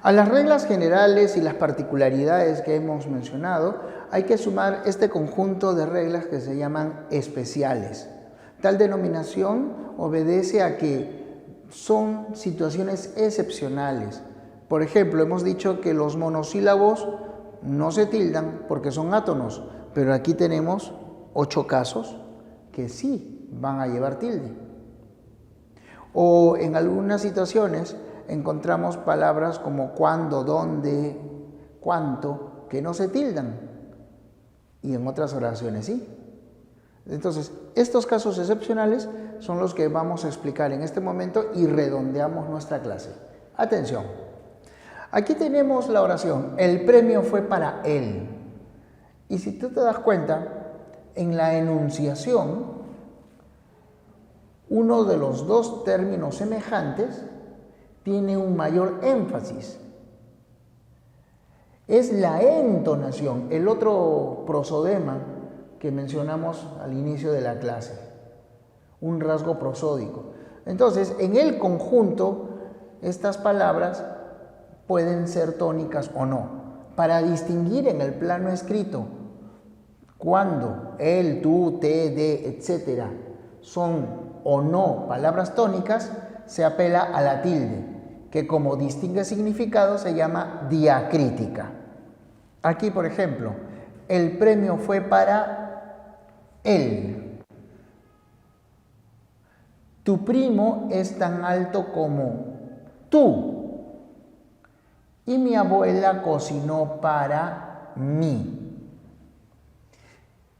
A las reglas generales y las particularidades que hemos mencionado, hay que sumar este conjunto de reglas que se llaman especiales. Tal denominación obedece a que son situaciones excepcionales. Por ejemplo, hemos dicho que los monosílabos no se tildan porque son átonos, pero aquí tenemos 8 casos que sí van a llevar tilde. O en algunas situaciones encontramos palabras como cuándo, dónde, cuánto, que no se tildan, y en otras oraciones sí. Entonces, estos casos excepcionales son los que vamos a explicar en este momento y redondeamos nuestra clase. Atención, aquí tenemos la oración, el premio fue para él. Y si tú te das cuenta, en la enunciación, uno de los dos términos semejantes tiene un mayor énfasis. Es la entonación, el otro prosodema que mencionamos al inicio de la clase, un rasgo prosódico. Entonces, en el conjunto, estas palabras pueden ser tónicas o no. Para distinguir en el plano escrito cuando él, tú, te, de, etc. son o no palabras tónicas, se apela a la tilde, que como distingue significado se llama diacrítica. Aquí, por ejemplo, el premio fue para él. Tu primo es tan alto como tú. Y mi abuela cocinó para mí.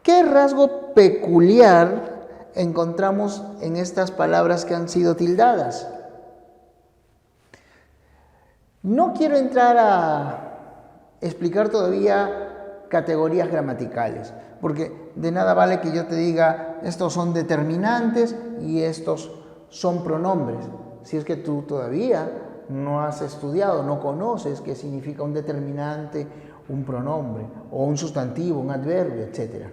¿Qué rasgo peculiar encontramos en estas palabras que han sido tildadas? No quiero entrar a explicar todavía categorías gramaticales, porque de nada vale que yo te diga estos son determinantes y estos son pronombres, si es que tú todavía no has estudiado, no conoces qué significa un determinante, un pronombre, o un sustantivo, un adverbio, etc.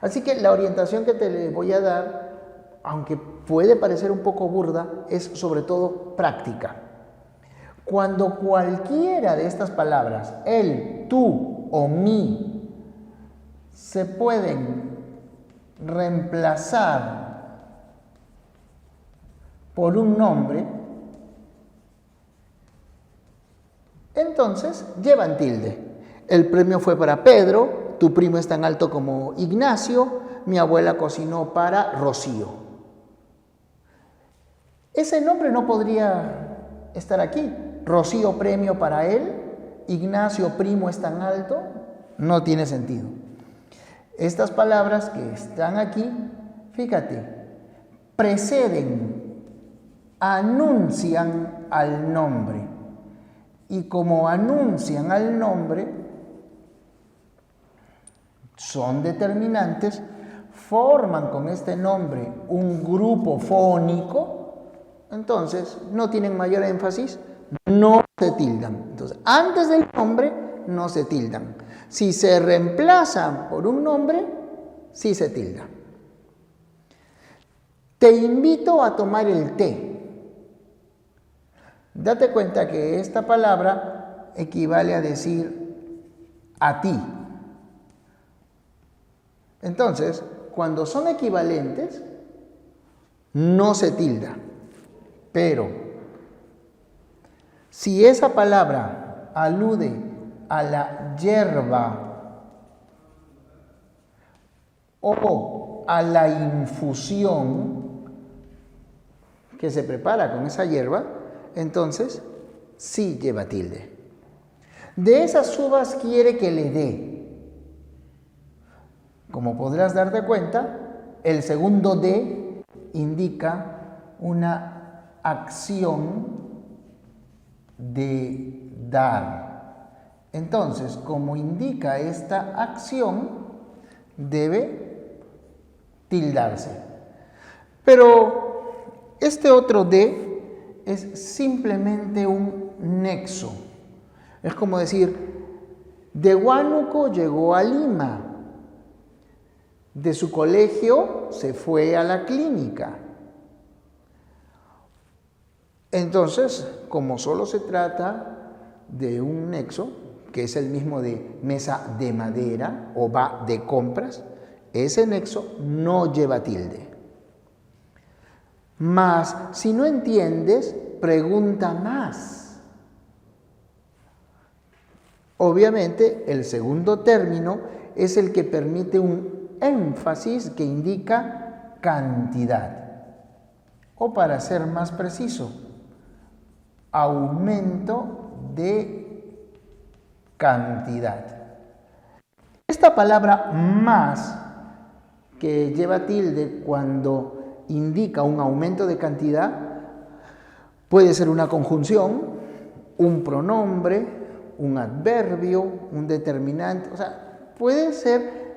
Así que la orientación que te voy a dar, aunque puede parecer un poco burda, es sobre todo práctica. Cuando cualquiera de estas palabras, él, tú o mí, se pueden reemplazar por un nombre, entonces llevan tilde. El premio fue para Pedro, tu primo es tan alto como Ignacio, mi abuela cocinó para Rocío. Ese nombre no podría estar aquí. Rocío, premio para él, Ignacio, primo es tan alto, no tiene sentido. Estas palabras que están aquí, fíjate, preceden, anuncian al nombre. Y como anuncian al nombre, son determinantes, forman con este nombre un grupo fónico, entonces no tienen mayor énfasis, no se tildan. Entonces, antes del nombre no se tildan. Si se reemplazan por un nombre, sí se tilda. Te invito a tomar el té. Date cuenta que esta palabra equivale a decir a ti. Entonces, cuando son equivalentes, no se tilda. Pero si esa palabra alude a la hierba o a la infusión que se prepara con esa hierba, entonces sí lleva tilde. De esas uvas quiere que le dé. Como podrás darte cuenta, el segundo de indica una acción de dar. Entonces, como indica esta acción, debe tildarse. Pero este otro de es simplemente un nexo. Es como decir, de Huánuco llegó a Lima, de su colegio se fue a la clínica. Entonces, como solo se trata de un nexo, que es el mismo de mesa de madera o va de compras, ese nexo no lleva tilde. Mas, si no entiendes, pregunta más. Obviamente, el segundo término es el que permite un énfasis que indica cantidad. O para ser más preciso, aumento de cantidad. Esta palabra más, que lleva tilde cuando indica un aumento de cantidad, puede ser una conjunción, un pronombre, un adverbio, un determinante, o sea, puede ser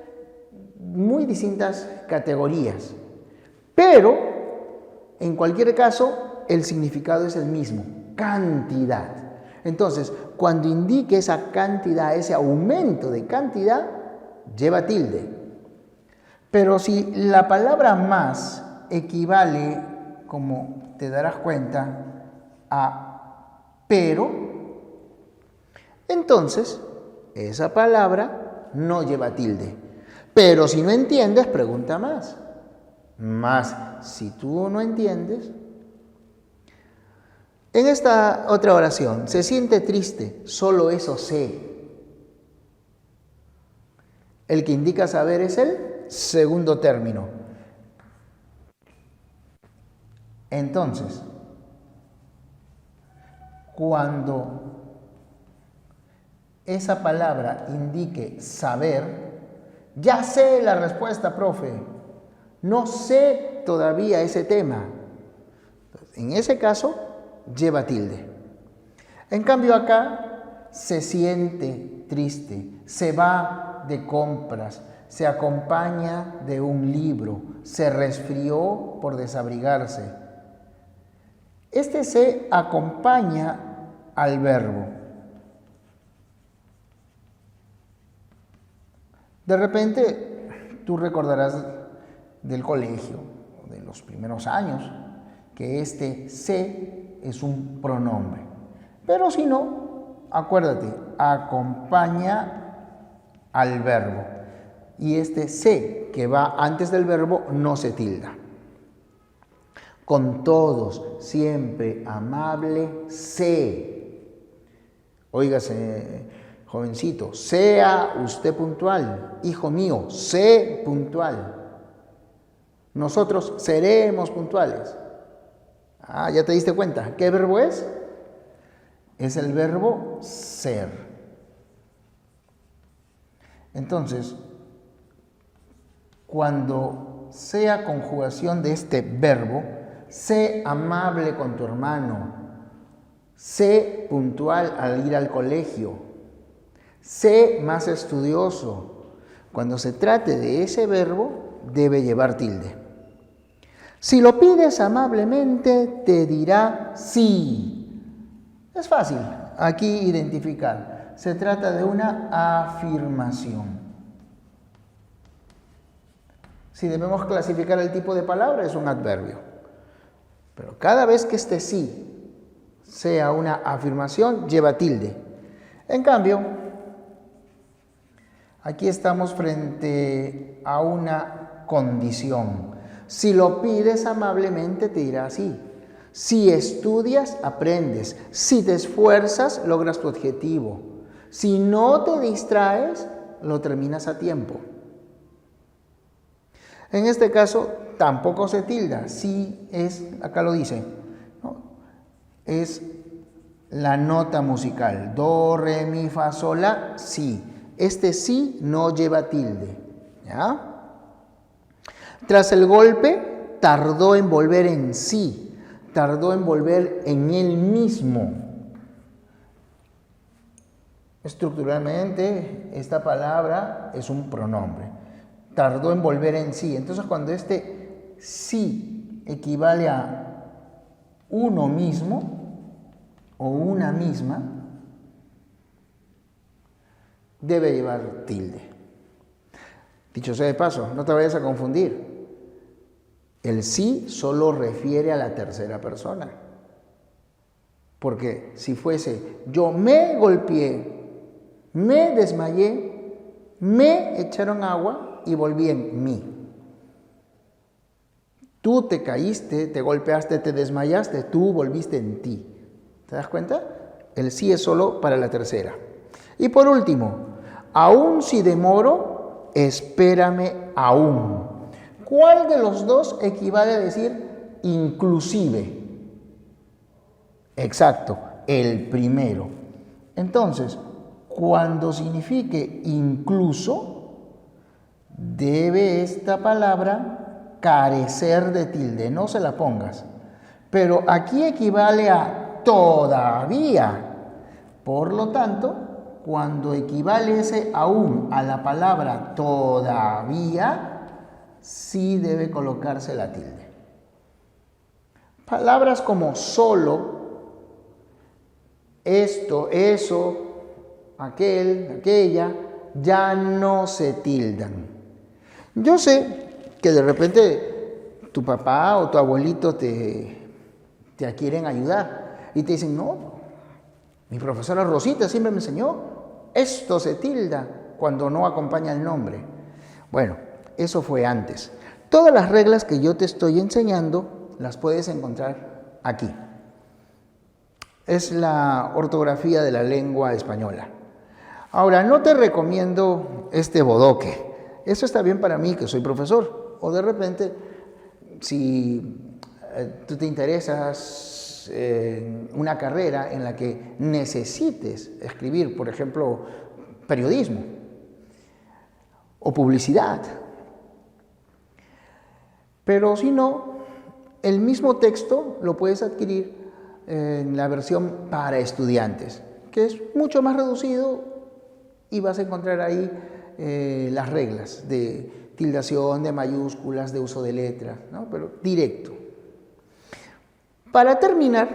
muy distintas categorías, pero en cualquier caso el significado es el mismo, cantidad. Entonces, cuando indique esa cantidad, ese aumento de cantidad, lleva tilde. Pero si la palabra más equivale, como te darás cuenta, a pero, entonces esa palabra no lleva tilde. Pero si no entiendes, pregunta más. Más, si tú no entiendes. En esta otra oración, se siente triste, solo eso sé. El que indica saber es el segundo término. Entonces, cuando esa palabra indique saber, ya sé la respuesta, profe. No sé todavía ese tema. En ese caso, lleva tilde. En cambio acá, se siente triste, se va de compras, se acompaña de un libro, se resfrió por desabrigarse. Este se acompaña al verbo. De repente, tú recordarás del colegio, de los primeros años, que este se es un pronombre. Pero si no, acuérdate, acompaña al verbo. Y este se que va antes del verbo no se tilda. Con todos, siempre amable, sé. Óigase, jovencito, sea usted puntual. Hijo mío, sé puntual. Nosotros seremos puntuales. Ah, ¿ya te diste cuenta? ¿Qué verbo es? Es el verbo ser. Entonces, cuando sea conjugación de este verbo, sé amable con tu hermano, sé puntual al ir al colegio, sé más estudioso. Cuando se trate de ese verbo, debe llevar tilde. Si lo pides amablemente, te dirá sí. Es fácil aquí identificar. Se trata de una afirmación. Si debemos clasificar el tipo de palabra, es un adverbio. Pero cada vez que este sí sea una afirmación, lleva tilde. En cambio, aquí estamos frente a una condición. Si lo pides amablemente, te dirá sí. Si estudias, aprendes. Si te esfuerzas, logras tu objetivo. Si no te distraes, lo terminas a tiempo. En este caso, tampoco se tilda. Sí es, acá lo dice, ¿no? Es la nota musical. Do, re, mi, fa, sol, la, si. Este sí no lleva tilde. ¿Ya? Tras el golpe, tardó en volver en sí, tardó en volver en él mismo. Estructuralmente, esta palabra es un pronombre. Tardó en volver en sí. Entonces, cuando este sí equivale a uno mismo o una misma, debe llevar tilde. Dicho sea de paso, no te vayas a confundir. El sí solo refiere a la tercera persona. Porque si fuese yo me golpeé, me desmayé, me echaron agua y volví en mí. Tú te caíste, te golpeaste, te desmayaste, tú volviste en ti. ¿Te das cuenta? El sí es solo para la tercera. Y por último, aún si demoro, espérame aún. ¿Cuál de los dos equivale a decir inclusive? Exacto, el primero. Entonces, cuando signifique incluso, debe esta palabra carecer de tilde, no se la pongas. Pero aquí equivale a todavía. Por lo tanto, cuando equivale ese aún a la palabra todavía, sí debe colocarse la tilde. Palabras como solo, esto, eso, aquel, aquella, ya no se tildan. Yo sé que de repente tu papá o tu abuelito te quieren ayudar y te dicen, no, mi profesora Rosita siempre me enseñó, esto se tilda cuando no acompaña el nombre. Bueno, eso fue antes. Todas las reglas que yo te estoy enseñando las puedes encontrar aquí. Es la ortografía de la lengua española. Ahora, no te recomiendo este bodoque. Eso está bien para mí, que soy profesor. O de repente, si tú te interesas en una carrera en la que necesites escribir, por ejemplo, periodismo o publicidad. Pero si no, el mismo texto lo puedes adquirir en la versión para estudiantes, que es mucho más reducido y vas a encontrar ahí las reglas de tildación, de mayúsculas, de uso de letras, ¿no? Pero directo. Para terminar,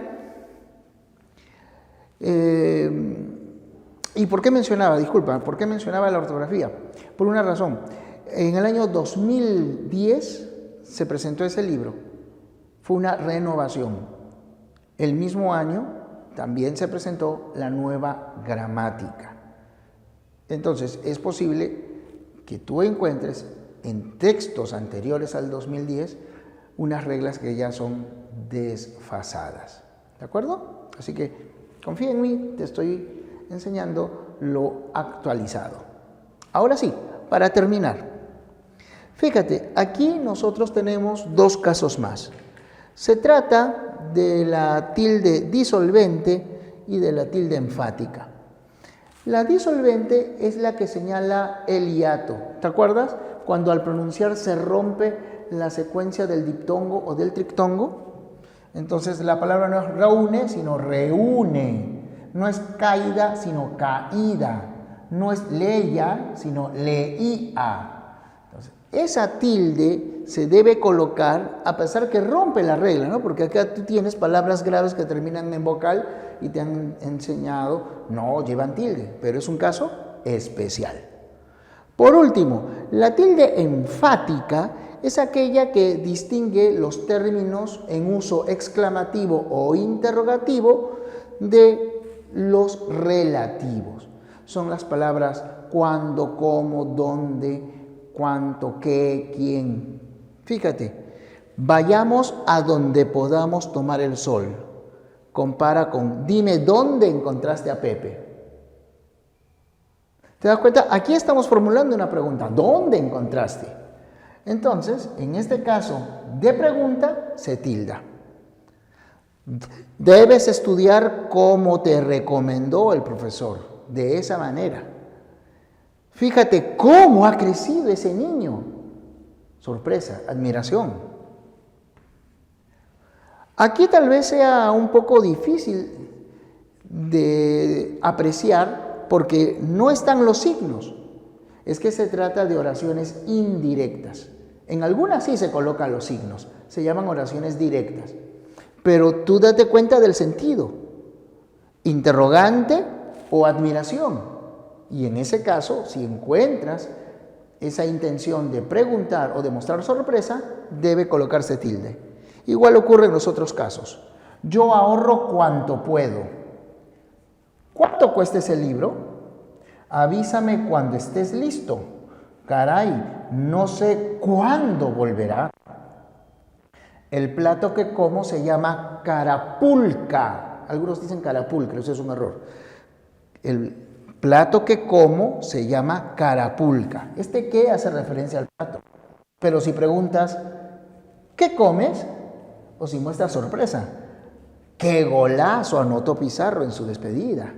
¿y por qué mencionaba? Disculpa, ¿por qué mencionaba la ortografía? Por una razón. En el año 2010 se presentó ese libro. Fue una renovación. El mismo año también se presentó la nueva gramática. Entonces, es posible que tú encuentres en textos anteriores al 2010 unas reglas que ya son desfasadas. ¿De acuerdo? Así que confía en mí, te estoy enseñando lo actualizado. Ahora sí, para terminar, fíjate, aquí nosotros tenemos dos casos más. Se trata de la tilde disolvente y de la tilde enfática. La disolvente es la que señala el hiato. ¿Te acuerdas? Cuando al pronunciar se rompe la secuencia del diptongo o del triptongo. Entonces la palabra no es reúne, sino reúne. No es caída, sino caída. No es leía, sino leía. Entonces, esa tilde se debe colocar a pesar que rompe la regla, ¿no? Porque acá tú tienes palabras graves que terminan en vocal y te han enseñado, no llevan tilde, pero es un caso especial. Por último, la tilde enfática es aquella que distingue los términos en uso exclamativo o interrogativo de los relativos. Son las palabras cuándo, cómo, dónde, cuánto, qué, quién. Fíjate, vayamos a donde podamos tomar el sol. Compara con dime dónde encontraste a Pepe. ¿Te das cuenta? Aquí estamos formulando una pregunta. ¿Dónde encontraste? Entonces, en este caso de pregunta, se tilda. Debes estudiar como te recomendó el profesor, de esa manera. Fíjate cómo ha crecido ese niño. Sorpresa, admiración. Aquí tal vez sea un poco difícil de apreciar porque no están los signos. Es que se trata de oraciones indirectas. En algunas sí se colocan los signos, se llaman oraciones directas. Pero tú date cuenta del sentido, interrogante o admiración. Y en ese caso, si encuentras esa intención de preguntar o de mostrar sorpresa, debe colocarse tilde. Igual ocurre en los otros casos. Yo ahorro cuanto puedo. ¿Cuánto cuesta ese libro? Avísame cuando estés listo. Caray, no sé cuándo volverá. El plato que como se llama carapulca. Algunos dicen carapulcra, eso es un error. El plato que como se llama carapulca. ¿Este qué hace referencia al plato? Pero si preguntas, ¿qué comes? O si muestras sorpresa, ¡qué golazo!, anotó Pizarro en su despedida.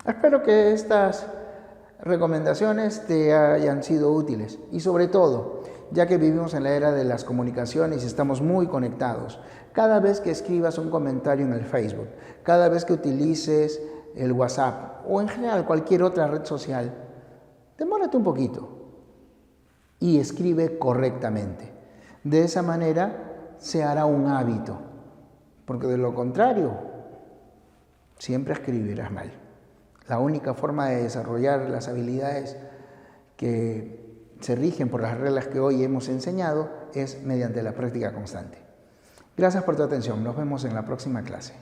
Espero que estas recomendaciones te hayan sido útiles y sobre todo, ya que vivimos en la era de las comunicaciones y estamos muy conectados, cada vez que escribas un comentario en el Facebook, cada vez que utilices el WhatsApp o en general cualquier otra red social, demórate un poquito y escribe correctamente. De esa manera se hará un hábito, porque de lo contrario, siempre escribirás mal. La única forma de desarrollar las habilidades que se rigen por las reglas que hoy hemos enseñado es mediante la práctica constante. Gracias por tu atención. Nos vemos en la próxima clase.